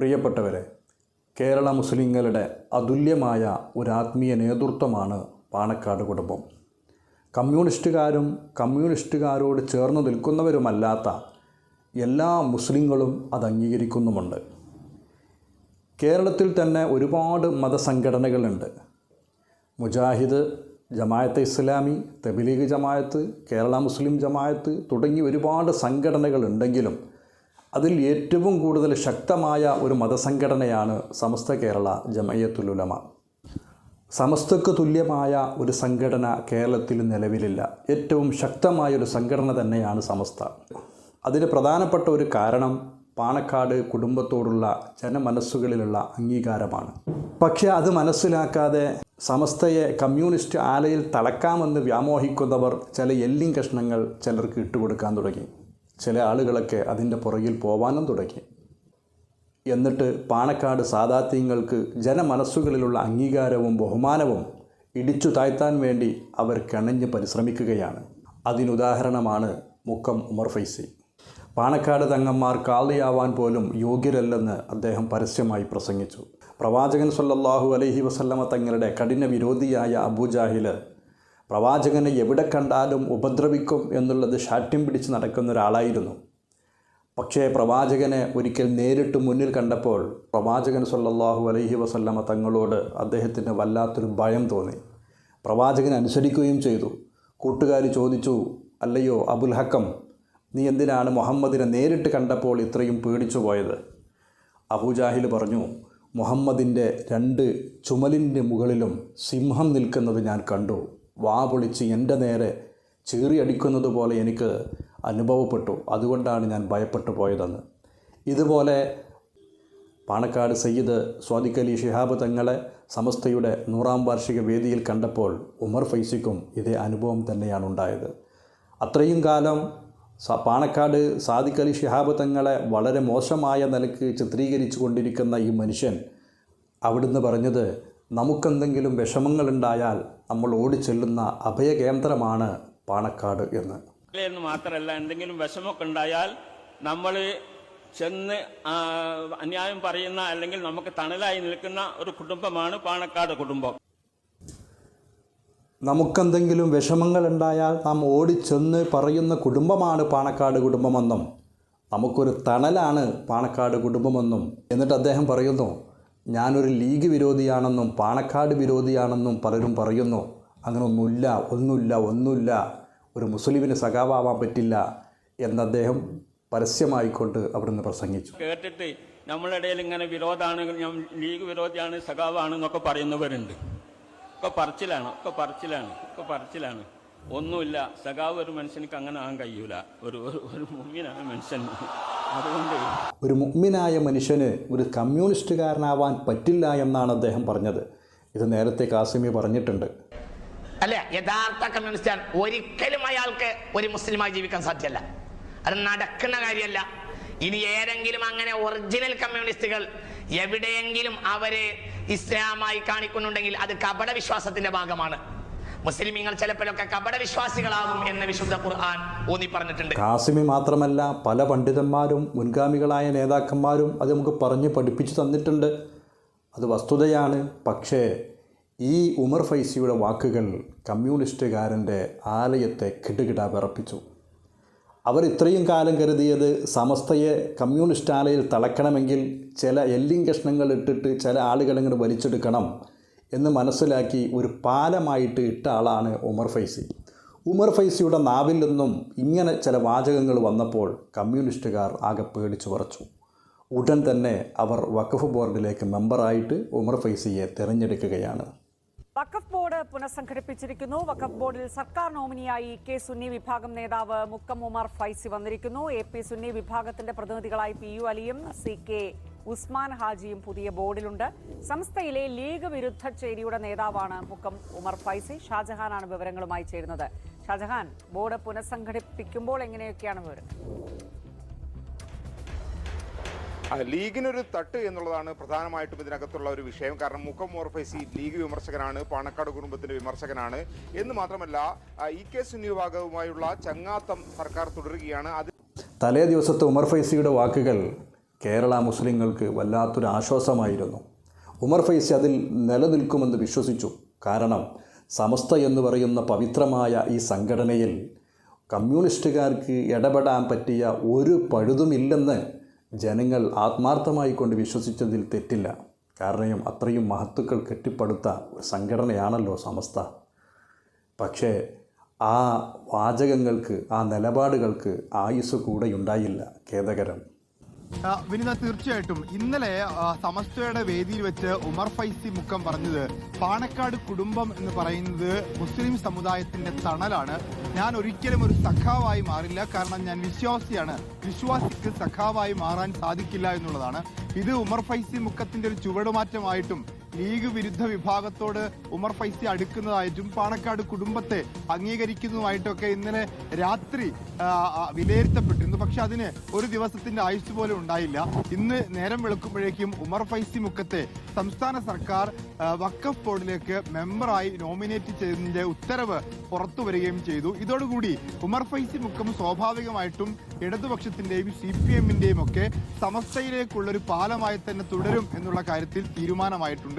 പ്രിയപ്പെട്ടവരെ, കേരള മുസ്ലിങ്ങളുടെ അതുല്യമായ ഒരു ആത്മീയ നേതൃത്വമാണ് പാണക്കാട് കുടുംബം. കമ്മ്യൂണിസ്റ്റുകാരും കമ്മ്യൂണിസ്റ്റുകാരോട് ചേർന്ന് നിൽക്കുന്നവരുമല്ലാത്ത എല്ലാ മുസ്ലിങ്ങളും അത് അംഗീകരിക്കുന്നുമുണ്ട്. കേരളത്തിൽ തന്നെ ഒരുപാട് മതസംഘടനകളുണ്ട്. മുജാഹിദ്, ജമാഅത്തെ ഇസ്ലാമി, തബ്ലീഗ് ജമാഅത്ത്, കേരള മുസ്ലിം ജമാഅത്ത് തുടങ്ങി ഒരുപാട് സംഘടനകളുണ്ടെങ്കിലും അതിൽ ഏറ്റവും കൂടുതൽ ശക്തമായ ഒരു മതസംഘടനയാണ് സമസ്ത കേരള ജമഅത്തുൽ ഉലമ. സമസ്തക്ക് തുല്യമായ ഒരു സംഘടന കേരളത്തിൽ നിലവിലില്ല. ഏറ്റവും ശക്തമായൊരു സംഘടന തന്നെയാണ് സമസ്ത. അതിന് പ്രധാനപ്പെട്ട ഒരു കാരണം പാണക്കാട് കുടുംബത്തോടുള്ള ജനമനസ്സുകളിലുള്ള അംഗീകാരമാണ്. പക്ഷേ അത് മനസ്സിലാക്കാതെ സമസ്തയെ കമ്മ്യൂണിസ്റ്റ് ആലയിൽ തളക്കാമെന്ന് വ്യാമോഹിക്കുന്നവർ ചില എല്ലിൻ കഷ്ണങ്ങൾ ചിലർക്ക് ഇട്ടുകൊടുക്കാൻ തുടങ്ങി. ചില ആളുകളൊക്കെ അതിൻ്റെ പുറകിൽ പോവാനും തുടങ്ങി. എന്നിട്ട് പാണക്കാട് സാദാത്യങ്ങൾക്ക് ജനമനസ്സുകളിലുള്ള അംഗീകാരവും ബഹുമാനവും ഇടിച്ചു താഴ്ത്താൻ വേണ്ടി അവർ കിണഞ്ഞ് പരിശ്രമിക്കുകയാണ്. അതിനുദാഹരണമാണ് മുക്കം ഉമർ ഫൈസി. പാണക്കാട് തങ്ങന്മാർ കാളിയാവാൻ പോലും യോഗ്യരല്ലെന്ന് അദ്ദേഹം പരസ്യമായി പ്രസംഗിച്ചു. പ്രവാചകൻ സല്ലല്ലാഹു അലൈഹി വസല്ലമ തങ്ങളുടെ കഠിന വിരോധിയായ അബൂജാഹിൽ പ്രവാചകനെ എവിടെ കണ്ടാലും ഉപദ്രവിക്കും എന്നുള്ളത് ശാഠ്യം പിടിച്ച് നടക്കുന്ന ഒരാളായിരുന്നു. പക്ഷേ പ്രവാചകനെ ഒരിക്കൽ നേരിട്ട് മുന്നിൽ കണ്ടപ്പോൾ പ്രവാചകൻ സല്ലല്ലാഹു അലൈഹി വസല്ലമ തങ്ങളോട് അദ്ദേഹത്തിന് വല്ലാത്തൊരു ഭയം തോന്നി. പ്രവാചകൻ അനുസരിക്കുകയും ചെയ്തു. കൂട്ടുകാർ ചോദിച്ചു, അല്ലയോ അബുൽ ഹക്കം, നീ എന്തിനാണ് മുഹമ്മദിനെ നേരിട്ട് കണ്ടപ്പോൾ ഇത്രയും പേടിച്ചു പോയത്? അബൂജാഹിൽ പറഞ്ഞു, മുഹമ്മദിൻ്റെ 2 ചുമലിൻ്റെ മുകളിലും സിംഹം നിൽക്കുന്നത് ഞാൻ കണ്ടു. വാ പൊളിച്ച് എൻ്റെ നേരെ ചീറിയടിക്കുന്നത് പോലെ എനിക്ക് അനുഭവപ്പെട്ടു. അതുകൊണ്ടാണ് ഞാൻ ഭയപ്പെട്ടു പോയതെന്ന്. ഇതുപോലെ പാണക്കാട് സയ്യിദ് സ്വാദിഖ് അലി ശിഹാബ് തങ്ങളെ സമസ്തയുടെ 100ാം വാർഷിക വേദിയിൽ കണ്ടപ്പോൾ ഉമർ ഫൈസിക്കും ഇതേ അനുഭവം തന്നെയാണ് ഉണ്ടായത്. അത്രയും കാലം പാണക്കാട് സാദിഖ് അലി ശിഹാബ് തങ്ങളെ വളരെ മോശമായ നിലക്ക് ചിത്രീകരിച്ചു കൊണ്ടിരിക്കുന്ന ഈ മനുഷ്യൻ അവിടുന്ന് പറഞ്ഞത്, നമുക്കെന്തെങ്കിലും വിഷമങ്ങളുണ്ടായാൽ നമ്മൾ ഓടിച്ചെല്ലുന്ന അഭയകേന്ദ്രമാണ് പാണക്കാട് എന്ന്. മാത്രമല്ല, എന്തെങ്കിലും വിഷമമൊക്കെ ഉണ്ടായാൽ നമ്മൾ ചെന്ന് അന്യായം പറയുന്ന അല്ലെങ്കിൽ നമുക്ക് തണലായി നിൽക്കുന്ന ഒരു കുടുംബമാണ് പാണക്കാട് കുടുംബം. നമുക്കെന്തെങ്കിലും വിഷമങ്ങളുണ്ടായാൽ നാം ഓടിച്ചെന്ന് പറയുന്ന കുടുംബമാണ് പാണക്കാട് കുടുംബമെന്നും നമുക്കൊരു തണലാണ് പാണക്കാട് കുടുംബമെന്നും. എന്നിട്ട് അദ്ദേഹം പറയുന്നു, ഞാനൊരു ലീഗ് വിരോധിയാണെന്നും പാണക്കാട് വിരോധിയാണെന്നും പലരും പറയുന്നു. അങ്ങനെ ഒന്നുമില്ല, ഒരു മുസ്ലിമിന് സഖാവാൻ പറ്റില്ല എന്ന് അദ്ദേഹം പരസ്യമായിക്കൊണ്ട് അവിടുന്ന് പ്രസംഗിച്ചു. കേട്ടിട്ട് നമ്മളുടെ ഇടയിൽ ഇങ്ങനെ വിരോധമാണ്, ഞാൻ ലീഗ് വിരോധിയാണ്, സഖാവാണെന്നൊക്കെ പറയുന്നവരുണ്ട്. ഒക്കെ പറച്ചിലാണ്. ഒന്നുമില്ല, സഖാവ് ഒരു മനുഷ്യനിക്ക് അങ്ങനെ ആകാൻ കഴിയൂല. ഒരു മുഅ്മിനായ മനുഷ്യൻ, അതുകൊണ്ട് ഒരു മുഅ്മിനായ മനുഷ്യന് ഒരു കമ്മ്യൂണിസ്റ്റുകാരനാവാൻ പറ്റില്ല എന്നാണ് അദ്ദേഹം പറഞ്ഞത്. ഇത് നേരത്തെ കാസിമി പറഞ്ഞിട്ടുണ്ട്. അല്ല, യഥാർത്ഥ കമ്മ്യൂണിസ്റ്റ് ഒരിക്കലും അയാൾക്ക് ഒരു മുസ്ലിമായി ജീവിക്കാൻ സാധ്യമല്ല. അത് നടക്കുന്ന കാര്യമല്ല. ഇനി ഏതെങ്കിലും അങ്ങനെ ഒറിജിനൽ കമ്മ്യൂണിസ്റ്റുകൾ എവിടെയെങ്കിലും അവരെ ഇസ്ലാമായി കാണിക്കുന്നുണ്ടെങ്കിൽ അത് കപട വിശ്വാസത്തിന്റെ ഭാഗമാണ്. മുസ്ലിമീങ്ങൾ ചിലപ്പോഴൊക്കെ കപട വിശ്വാസികളാകും എന്ന് വിശുദ്ധ ഖുർആൻ ഊന്നി പറഞ്ഞിട്ടുണ്ട്. കാസിമി മാത്രമല്ല, പല പണ്ഡിതന്മാരും മുൻഗാമികളായ നേതാക്കന്മാരും അത് നമുക്ക് പറഞ്ഞ് പഠിപ്പിച്ചു തന്നിട്ടുണ്ട്. അത് വസ്തുതയാണ്. പക്ഷേ ഈ ഉമർ ഫൈസിയുടെ വാക്കുകൾ കമ്മ്യൂണിസ്റ്റുകാരൻ്റെ ആലയത്തെ കിടുകിട വിറപ്പിച്ചു. അവർ ഇത്രയും കാലം കരുതിയത് സമസ്തയെ കമ്മ്യൂണിസ്റ്റ് ആലയിൽ തളക്കണമെങ്കിൽ ചില എല്ലിൻ കഷ്ണങ്ങൾ ഇട്ടിട്ട് ചില ആളുകളിങ്ങനെ വലിച്ചെടുക്കണം എന്ന് മനസ്സിലാക്കി ഒരു പാലമായിട്ട് ഇട്ട ആളാണ് ഉമർ ഫൈസി. ഉമർ ഫൈസിയുടെ നാവിൽ നിന്നും ഇങ്ങനെ ചില വാചകങ്ങൾ വന്നപ്പോൾ കമ്മ്യൂണിസ്റ്റുകാർ ആകെ പേടിച്ചു വിറച്ചു. ഉടൻ തന്നെ അവർ വഖഫ് ബോർഡിലേക്ക് മെമ്പറായിട്ട് ഉമർ ഫൈസിയെ തിരഞ്ഞെടുക്കുകയാണ്. വഖഫ് ബോർഡ് പുനഃസംഘടിപ്പിച്ചിരിക്കുന്നു. വഖഫ് ബോർഡിൽ സർക്കാർ നോമിനിയായി കെ സുന്നി വിഭാഗം നേതാവ് മുക്കം ഉമർ ഫൈസി വന്നിരിക്കുന്നു. AP സുന്നി വിഭാഗത്തിന്റെ പ്രതിനിധികളായി PU അലിയും CK ഉസ്മാൻ ഹാജിയും പുതിയ ബോർഡിലുണ്ട്. സംസ്ഥയിലെ ലീഗ് വിരുദ്ധ ചേരിയുടെ നേതാവാണ് മുക്കം ഉമർ ഫൈസി. ഷാജഹാനാണ് വിവരങ്ങളുമായി ചേരുന്നത്. ഷാജഹാൻ, ബോർഡ് പുനഃസംഘടിപ്പിക്കുമ്പോൾ എങ്ങനെയൊക്കെയാണ് വിവരങ്ങൾ? ലീഗിനൊരു തട്ട് എന്നുള്ളതാണ് പ്രധാനമായിട്ടും ഇതിനകത്തുള്ള ഒരു വിഷയം. കാരണം മുക്കം ഉമർ ഫൈസി ലീഗ് വിമർശകനാണ്, പാണക്കാട് കുടുംബത്തിന്റെ വിമർശകനാണ് എന്ന് മാത്രമല്ല EK സുന്നി വിഭാഗവുമായുള്ള ചങ്ങാത്തം സർക്കാർ തുടരുകയാണ്. തലേ ദിവസത്തെ ഉമർ ഫൈസിയുടെ വാക്കുകൾ കേരള മുസ്ലിങ്ങൾക്ക് വല്ലാത്തൊരു ആശ്വാസമായിരുന്നു. ഉമർ ഫൈസി അതിൽ നിലനിൽക്കുമെന്ന് വിശ്വസിച്ചു. കാരണം സമസ്ത എന്ന് പറയുന്ന പവിത്രമായ ഈ സംഘടനയിൽ കമ്മ്യൂണിസ്റ്റുകാർക്ക് ഇടപെടാൻ പറ്റിയ ഒരു പഴുതുമില്ലെന്ന് ജനങ്ങൾ ആത്മാർത്ഥമായി കൊണ്ട് വിശ്വസിച്ചതിൽ തെറ്റില്ല. കാരണം അത്രയും മഹത്തുക്കൾ കെട്ടിപ്പടുത്ത ഒരു സംഘടനയാണല്ലോ സമസ്ത. പക്ഷേ ആ വാചകങ്ങൾക്ക്, ആ നിലപാടുകൾക്ക് ആയുസ് കൂടെയുണ്ടായില്ല. ഖേദകരം. വിനിത, തീർച്ചയായിട്ടും ഇന്നലെ സമസ്തയുടെ വേദിയിൽ വെച്ച് ഉമർ ഫൈസി മുക്കം പറഞ്ഞത് പാണക്കാട് കുടുംബം എന്ന് പറയുന്നത് മുസ്ലിം സമുദായത്തിന്റെ തണലാണ്. ഞാൻ ഒരിക്കലും ഒരു സഖാവായി മാറില്ല, കാരണം ഞാൻ വിശ്വാസിയാണ്. വിശ്വാസിക്ക് സഖാവായി മാറാൻ സാധിക്കില്ല എന്നുള്ളതാണ്. ഇത് ഉമർ ഫൈസി മുക്കത്തിന്റെ ഒരു ചുവടുമാറ്റമായിട്ടും ലീഗ് വിരുദ്ധ വിഭാഗത്തോട് ഉമർ ഫൈസി അടുക്കുന്നതായിട്ടും പാണക്കാട് കുടുംബത്തെ അംഗീകരിക്കുന്നതുമായിട്ടൊക്കെ ഇന്നലെ രാത്രി വിലയിരുത്തപ്പെട്ടിരുന്നു. പക്ഷെ അതിന് ഒരു ദിവസത്തിന്റെ ആയുസ് പോലും ഉണ്ടായില്ല. ഇന്ന് നേരം വെളുക്കുമ്പോഴേക്കും ഉമർ ഫൈസി മുക്കത്തെ സംസ്ഥാന സർക്കാർ വഖഫ് ബോർഡിലേക്ക് മെമ്പറായി നോമിനേറ്റ് ചെയ്തതിന്റെ ഉത്തരവ് പുറത്തു വരികയും ചെയ്തു. ഇതോടുകൂടി ഉമർ ഫൈസി മുക്കം സ്വാഭാവികമായിട്ടും ഇടതുപക്ഷത്തിന്റെയും CPM-ന്റെയും ഒക്കെ സമസ്തയിലേക്കുള്ളൊരു പാലമായി തന്നെ തുടരും എന്നുള്ള കാര്യത്തിൽ തീരുമാനമായിട്ടുണ്ട്.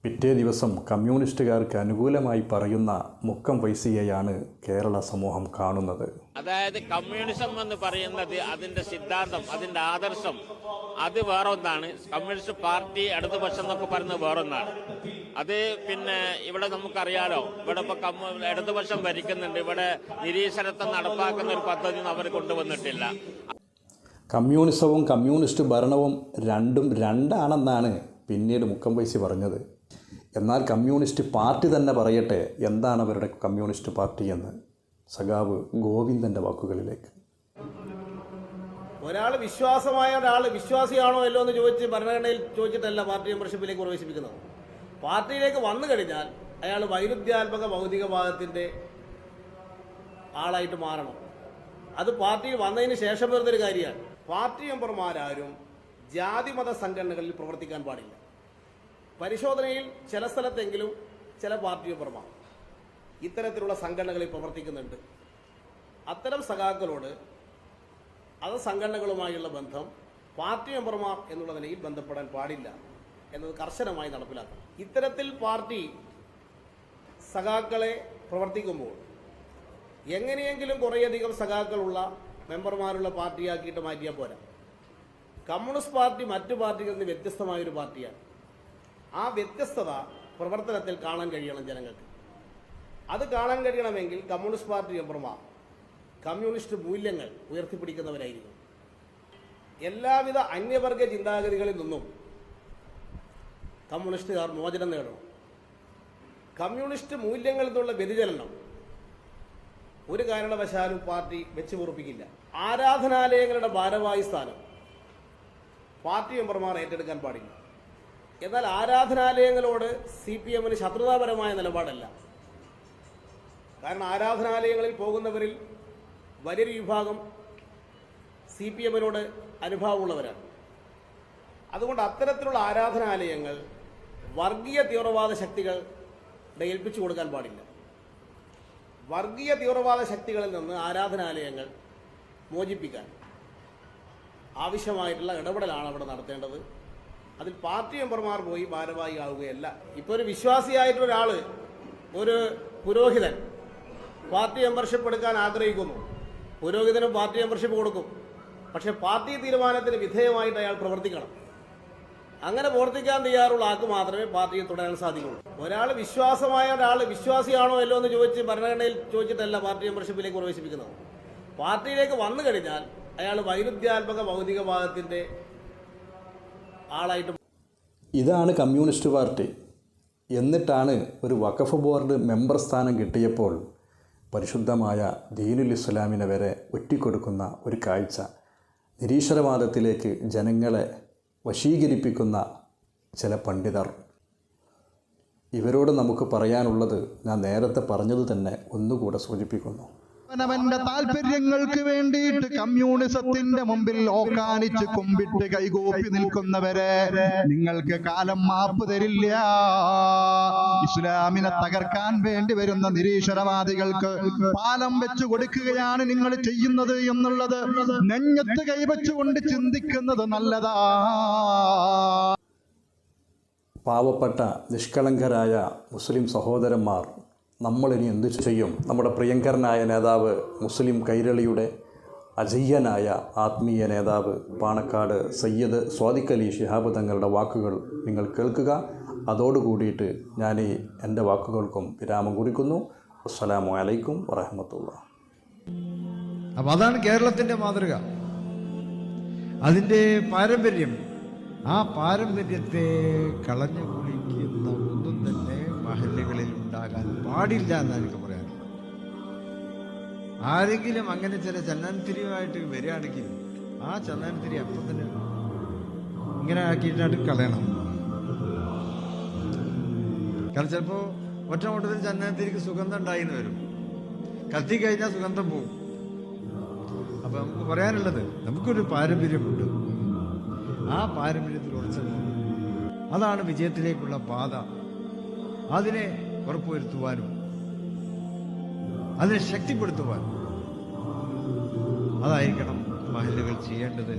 പിറ്റേ ദിവസം കമ്മ്യൂണിസ്റ്റുകാർക്ക് അനുകൂലമായി പറയുന്ന മുക്കം ഫൈസിയെയാണ് കേരള സമൂഹം കാണുന്നത്. അതായത് കമ്മ്യൂണിസം എന്ന് പറയുന്നത് അതിന്റെ സിദ്ധാന്തം, അതിന്റെ ആദർശം അത് വേറൊന്നാണ്. കമ്മ്യൂണിസ്റ്റ് പാർട്ടി ഇടതുപക്ഷം എന്നൊക്കെ പറയുന്നത് വേറൊന്നാണ്. അത് പിന്നെ ഇവിടെ നമുക്കറിയാലോ, ഇവിടെ ഇപ്പൊ ഇടതുപക്ഷം ഭരിക്കുന്നുണ്ട്. ഇവിടെ നിരീശ്വരത്വം നടപ്പാക്കുന്ന ഒരു പദ്ധതി അവർ കൊണ്ടുവന്നിട്ടില്ല. കമ്മ്യൂണിസവും കമ്മ്യൂണിസ്റ്റ് ഭരണവും രണ്ടാണെന്നാണ് പിന്നീട് മുക്കം ഫൈസി പറഞ്ഞത്. എന്നാൽ കമ്മ്യൂണിസ്റ്റ് പാർട്ടി തന്നെ പറയട്ടെ എന്താണ് അവരുടെ കമ്മ്യൂണിസ്റ്റ് പാർട്ടി എന്ന്. സഖാവ് ഗോവിന്ദൻ്റെ വാക്കുകളിലേക്ക്. ഒരാൾ വിശ്വാസമായ ഒരാൾ വിശ്വാസിയാണോ അല്ലോ എന്ന് ചോദിച്ച് ഭരണഘടനയിൽ ചോദിച്ചിട്ടല്ല പാർട്ടി മെമ്പർഷിപ്പിലേക്ക് പ്രവേശിപ്പിക്കുന്നത്. പാർട്ടിയിലേക്ക് വന്നു കഴിഞ്ഞാൽ അയാൾ വൈരുദ്ധ്യാത്മക ഭൗതികവാദത്തിൻ്റെ ആളായിട്ട് മാറണം. അത് പാർട്ടിയിൽ വന്നതിന് ശേഷം വരുന്നൊരു കാര്യമാണ്. പാർട്ടി മെമ്പർമാരാരും ജാതിമത സംഘടനകളിൽ പ്രവർത്തിക്കാൻ പാടില്ല. പരിശോധനയിൽ ചില സ്ഥലത്തെങ്കിലും ചില പാർട്ടി മെമ്പർമാർ ഇത്തരത്തിലുള്ള സംഘടനകളിൽ പ്രവർത്തിക്കുന്നുണ്ട്. അത്തരം സഖാക്കളോട് അത് സംഘടനകളുമായുള്ള ബന്ധം പാർട്ടി മെമ്പർമാർ എന്നുള്ള നിലയിൽ ബന്ധപ്പെടാൻ പാടില്ല എന്നത് കർശനമായി നടപ്പിലാക്കണം. ഇത്തരത്തിൽ പാർട്ടി സഖാക്കളെ പ്രവർത്തിക്കുമ്പോൾ എങ്ങനെയെങ്കിലും കുറേയധികം സഖാക്കളുള്ള മെമ്പർമാരുള്ള പാർട്ടിയാക്കിയിട്ട് മാറ്റിയാൽ പോരാ. കമ്മ്യൂണിസ്റ്റ് പാർട്ടി മറ്റു പാർട്ടികളിൽ നിന്ന് വ്യത്യസ്തമായൊരു പാർട്ടിയാണ്. ആ വ്യത്യസ്തത പ്രവർത്തനത്തിൽ കാണാൻ കഴിയണം ജനങ്ങൾക്ക്. അത് കാണാൻ കഴിയണമെങ്കിൽ കമ്മ്യൂണിസ്റ്റ് പാർട്ടി മെമ്പർമാർ കമ്മ്യൂണിസ്റ്റ് മൂല്യങ്ങൾ ഉയർത്തിപ്പിടിക്കുന്നവരായിരിക്കും. എല്ലാവിധ അന്യവർഗ ചിന്താഗതികളിൽ നിന്നും കമ്മ്യൂണിസ്റ്റുകാർ മോചനം നേടണം. കമ്മ്യൂണിസ്റ്റ് മൂല്യങ്ങളിൽ നിന്നുള്ള വ്യതിചലനം ഒരു കാരണവശാലും പാർട്ടി വെച്ച് പൊറുപ്പിക്കില്ല. ആരാധനാലയങ്ങളുടെ ഭാരവാഹി സ്ഥാനം പാർട്ടി മെമ്പർമാർ ഏറ്റെടുക്കാൻ പാടില്ല. എന്നാൽ ആരാധനാലയങ്ങളോട് CPM-ന് ശത്രുതാപരമായ നിലപാടല്ല. കാരണം ആരാധനാലയങ്ങളിൽ പോകുന്നവരിൽ വലിയൊരു വിഭാഗം CPM-നോട് അനുഭാവമുള്ളവരാണ്. അതുകൊണ്ട് അത്തരത്തിലുള്ള ആരാധനാലയങ്ങൾ വർഗീയ തീവ്രവാദ ശക്തികളുടെ ഏൽപ്പിച്ചു കൊടുക്കാൻ പാടില്ല. വർഗീയ തീവ്രവാദ ശക്തികളിൽ നിന്ന് ആരാധനാലയങ്ങൾ മോചിപ്പിക്കാൻ ആവശ്യമായിട്ടുള്ള ഇടപെടലാണ് അവിടെ നടത്തേണ്ടത്. അതിൽ പാർട്ടി മെമ്പർമാർ പോയി ഭാരവാഹി ആവുകയല്ല. ഇപ്പോൾ ഒരു വിശ്വാസിയായിട്ടൊരാൾ, ഒരു പുരോഹിതൻ പാർട്ടി മെമ്പർഷിപ്പ് എടുക്കാൻ ആഗ്രഹിക്കുന്നു. പുരോഹിതനും പാർട്ടി മെമ്പർഷിപ്പ് കൊടുക്കും. പക്ഷെ പാർട്ടി തീരുമാനത്തിന് വിധേയമായിട്ട് അയാൾ പ്രവർത്തിക്കണം. അങ്ങനെ പ്രവർത്തിക്കാൻ തയ്യാറുള്ള ആൾക്ക് മാത്രമേ പാർട്ടിയിൽ തുടരാൻ സാധിക്കുള്ളൂ. ഒരാൾ വിശ്വാസമായ ഒരാൾ വിശ്വാസിയാണോ അല്ലോ എന്ന് ചോദിച്ച് ഭരണഘടനയിൽ ചോദിച്ചിട്ടല്ല പാർട്ടി മെമ്പർഷിപ്പിലേക്ക് പ്രവേശിപ്പിക്കുന്നത്. പാർട്ടിയിലേക്ക് വന്നു കഴിഞ്ഞാൽ അയാൾ വൈരുദ്ധ്യാത്മക ഭൗതികവാദത്തിൻ്റെ ആളായിട്ട്. ഇതാണ് കമ്മ്യൂണിസ്റ്റ് പാർട്ടി. എന്നിട്ടാണ് ഒരു വഖഫ് ബോർഡ് മെമ്പർ സ്ഥാനം കിട്ടിയപ്പോൾ പരിശുദ്ധമായ ദീനുൽ ഇസ്ലാമിനെ വരെ ഒറ്റിക്കൊടുക്കുന്ന ഒരു കാഴ്ച. നിരീശ്വരവാദത്തിലേക്ക് ജനങ്ങളെ വശീകരിപ്പിക്കുന്ന ചില പണ്ഡിതർ. ഇവരോട് നമുക്ക് പറയാനുള്ളത് ഞാൻ നേരത്തെ പറഞ്ഞത് തന്നെ ഒന്നുകൂടെ സൂചിപ്പിക്കുന്നു. അവനവന്റെ താല്പര്യങ്ങൾക്ക് വേണ്ടിയിട്ട് കമ്മ്യൂണിസത്തിന്റെ മുമ്പിൽ ഓക്കാനിച്ച് കുമ്പിട്ട് കൈകൂപ്പി നിൽക്കുന്നവരെ നിങ്ങൾക്ക് കാലം മാപ്പ് തരില്ല. ഇസ്ലാമിനെ തകർക്കാൻ വേണ്ടി വരുന്ന നിരീശ്വരവാദികൾക്ക് പാലം വെച്ചു കൊടുക്കുകയാണ് നിങ്ങൾ ചെയ്യുന്നത് എന്നുള്ളത് നെഞ്ഞത്ത് കൈവച്ചുകൊണ്ട് ചിന്തിക്കുന്നത് നല്ലതാ. പാവപ്പെട്ട നിഷ്കളങ്കരായ മുസ്ലിം സഹോദരന്മാർ നമ്മളിനി എന്തു ചെയ്യും? നമ്മുടെ പ്രിയങ്കരനായ നേതാവ് മുസ്ലിം കൈരളിയുടെ അജയ്യനായ ആത്മീയ നേതാവ് പാണക്കാട് സയ്യിദ് സ്വാദിഖ് അലി ശിഹാബ് തങ്ങളുടെ വാക്കുകൾ നിങ്ങൾ കേൾക്കുക. അതോടുകൂടിയിട്ട് ഞാൻ എൻ്റെ വാക്കുകൾക്കും വിരാമം കുറിക്കുന്നു. അസ്സലാമു അലൈക്കും വറഹ്മത്തുള്ളാഹി. അപ്പം അതാണ് കേരളത്തിൻ്റെ മാതൃക, അതിൻ്റെ പാരമ്പര്യം. ആ പാരമ്പര്യത്തെ കളഞ്ഞു കുളിക്കുന്ന ഒന്നും തന്നെ മഹല്ലുകളിൽ ഉണ്ടാകാൻ പാടില്ല എന്നാണ് എനിക്ക് പറയാനുള്ളത്. ആരെങ്കിലും അങ്ങനെ ചില ചന്ദനത്തിരിയുമായിട്ട് വരികയാണെങ്കിൽ ആ ചന്ദനത്തിരി അപ്പം തന്നെ ഇങ്ങനെ ആക്കിയിട്ടാണ് കളയണം. കാരണം ചിലപ്പോൾ ഒറ്റ ഓട്ടത്തിൽ ചന്ദനത്തിരിക്ക് സുഗന്ധം ഉണ്ടായിന്ന് വരും, കത്തി കഴിഞ്ഞാൽ സുഗന്ധം പോകും. അപ്പം നമുക്ക് പറയാനുള്ളത്, നമുക്കൊരു പാരമ്പര്യമുണ്ട്, ആ പാരമ്പര്യത്തിൽ ഉറച്ചു അതാണ് വിജയത്തിലേക്കുള്ള പാത. അതിനെ ഉറപ്പുവരുത്തുവാനും അതിനെ ശക്തിപ്പെടുത്തുവാനും അതായിരിക്കണം മഹല്ലുകൾ ചെയ്യേണ്ടത്.